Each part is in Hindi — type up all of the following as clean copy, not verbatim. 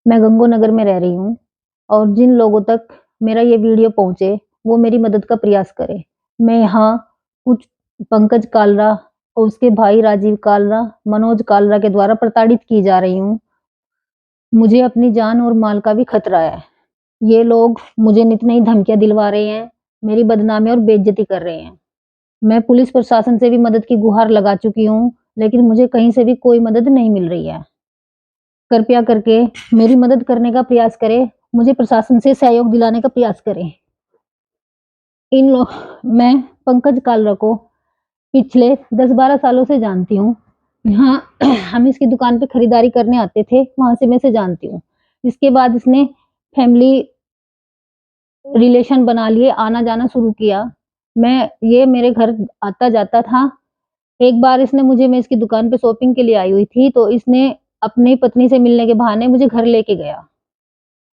मैं गंगोनगर में रह रही हूँ और जिन लोगों तक मेरा ये वीडियो पहुँचे, वो मेरी मदद का प्रयास करें। मैं यहाँ कुछ पंकज कालरा और उसके भाई राजीव कालरा, मनोज कालरा के द्वारा प्रताड़ित की जा रही हूँ। मुझे अपनी जान और माल का भी खतरा है। ये लोग मुझे नित नई धमकियाँ दिलवा रहे हैं, मेरी बदनामी और बेइज्जती कर रहे हैं। मैं पुलिस प्रशासन से भी मदद की गुहार लगा चुकी हूँ, लेकिन मुझे कहीं से भी कोई मदद नहीं मिल रही है। कृपया करके मेरी मदद करने का प्रयास करें, मुझे प्रशासन से सहयोग दिलाने का प्रयास करें। मैं पंकज कालरा को पिछले 10-12 सालों से जानती हूँ। यहाँ हम इसकी दुकान पे खरीदारी करने आते थे, वहाँ से मैं इसे जानती हूँ। इसके बाद इसने फैमिली रिलेशन बना लिए, आना-जाना शुरू किया। ये मेरे घर आता-जाता था। एक बार मैं इसकी दुकान पे शॉपिंग के लिए आई हुई थी, तो इसने अपनी पत्नी से मिलने के बहाने मुझे घर लेके गया।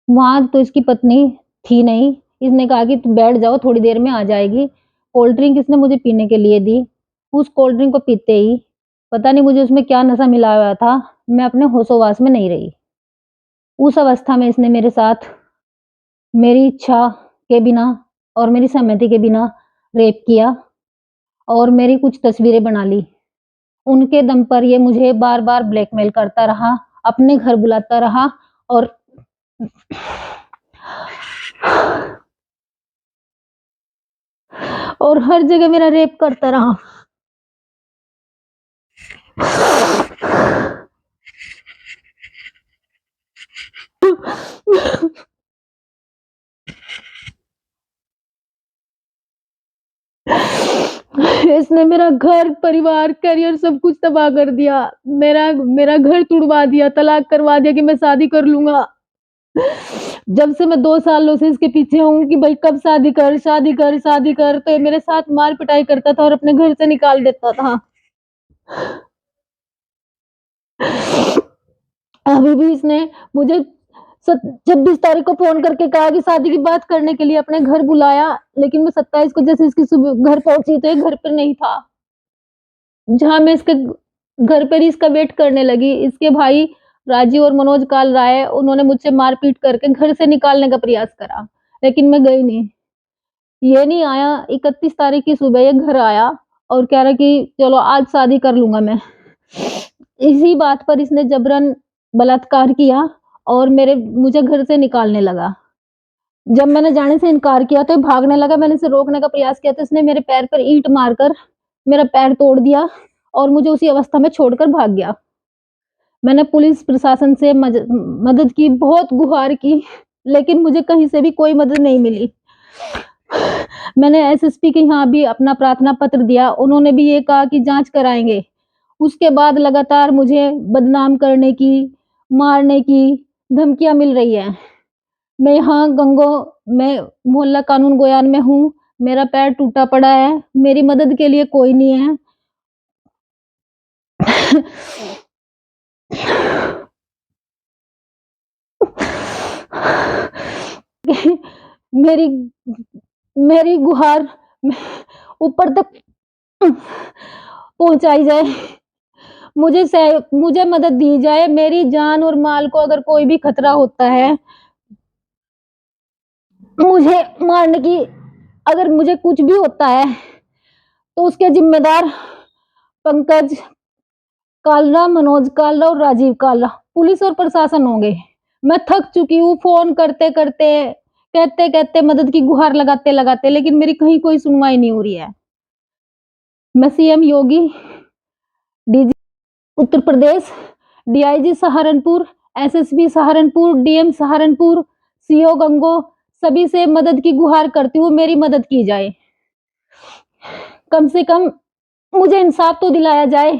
वहाँ तो इसकी पत्नी थी नहीं, इसने कहा कि तुम बैठ जाओ थोड़ी देर में आ जाएगी। कोल्ड ड्रिंक इसने मुझे पीने के लिए दी, उस कोल्ड ड्रिंक को पीते ही पता नहीं मुझे उसमें क्या नशा मिला हुआ था, मैं अपने होशो-हवास में नहीं रही। उस अवस्था में इसने मेरे साथ मेरी इच्छा के बिना और मेरी सहमति के बिना रेप किया और मेरी कुछ तस्वीरें बना ली। उनके दम पर ये मुझे बार-बार ब्लैकमेल करता रहा, अपने घर बुलाता रहा और हर जगह मेरा रेप करता रहा। इसने मेरा घर, परिवार, करियर सब कुछ तबाह कर दिया। मेरा मेरा घर तुड़वा दिया, तलाक करवा दिया कि मैं शादी कर लूँगा। जब से मैं 2 सालों से इसके पीछे हूँ कि भाई कब शादी कर, शादी कर, शादी कर, तो ये मेरे साथ मार-पिटाई करता था और अपने घर से निकाल देता था। अभी भी इसने मुझे 26 तारीख को फ़ोन करके कहा कि शादी की बात करने के लिए अपने घर बुलाया, लेकिन मैं 27 को जैसे इसकी सुबह घर पहुँची तो ये घर पे नहीं था। जहाँ मैं इसके घर पर ही इसका वेट करने लगी, इसके भाई राजीव और मनोज काल राय उन्होंने मुझसे मारपीट करके घर से निकालने का प्रयास करा, लेकिन मैं गई नहीं। ये नहीं आया, 31 तारीख की सुबह ये घर आया और कह रहा कि चलो आज शादी कर लूँगा मैं। इसी बात पर इसने जबरन बलात्कार किया और मुझे घर से निकालने लगा। जब मैंने जाने से इनकार किया तो ये भागने लगा, मैंने इसे रोकने का प्रयास किया तो इसने मेरे पैर पर ईंट मारकर मेरा पैर तोड़ दिया और मुझे उसी अवस्था में छोड़कर भाग गया। मैंने पुलिस प्रशासन से मदद की, बहुत गुहार की, लेकिन मुझे कहीं से भी कोई मदद नहीं मिली। मैंने एसएसपी के यहाँ भी अपना प्रार्थना पत्र दिया, उन्होंने भी ये कहा कि जाँच कराएँगे। उसके बाद लगातार मुझे बदनाम करने की, मारने की धमकियाँ मिल रही हैं। मैं मोहल्ला कानून गोयान में हूँ, मेरा पैर टूटा पड़ा है, मेरी मदद के लिए कोई नहीं है। मेरी मेरी गुहार ऊपर तक पहुँचाई जाए, मुझे मदद दी जाए, मेरी जान और माल को अगर कोई भी खतरा होता है, मुझे मारने की अगर मुझे कुछ भी होता है, तो उसके ज़िम्मेदार पंकज कालरा, मनोज कालरा और राजीव कालरा, पुलिस और प्रशासन होंगे। मैं थक चुकी हूँ फ़ोन करते-करते, कहते-कहते, मदद की गुहार लगाते-लगाते, लेकिन मेरी कहीं कोई सुनवाई नहीं हो रही है। मैं CM Yogi, DG Uttar Pradesh, DIG Saharanpur, SSP Saharanpur, DM Saharanpur, CO Gangoh सभी से मदद की गुहार करती हूँ, मेरी मदद की जाए। कम से कम मुझे इंसाफ तो दिलाया जाए।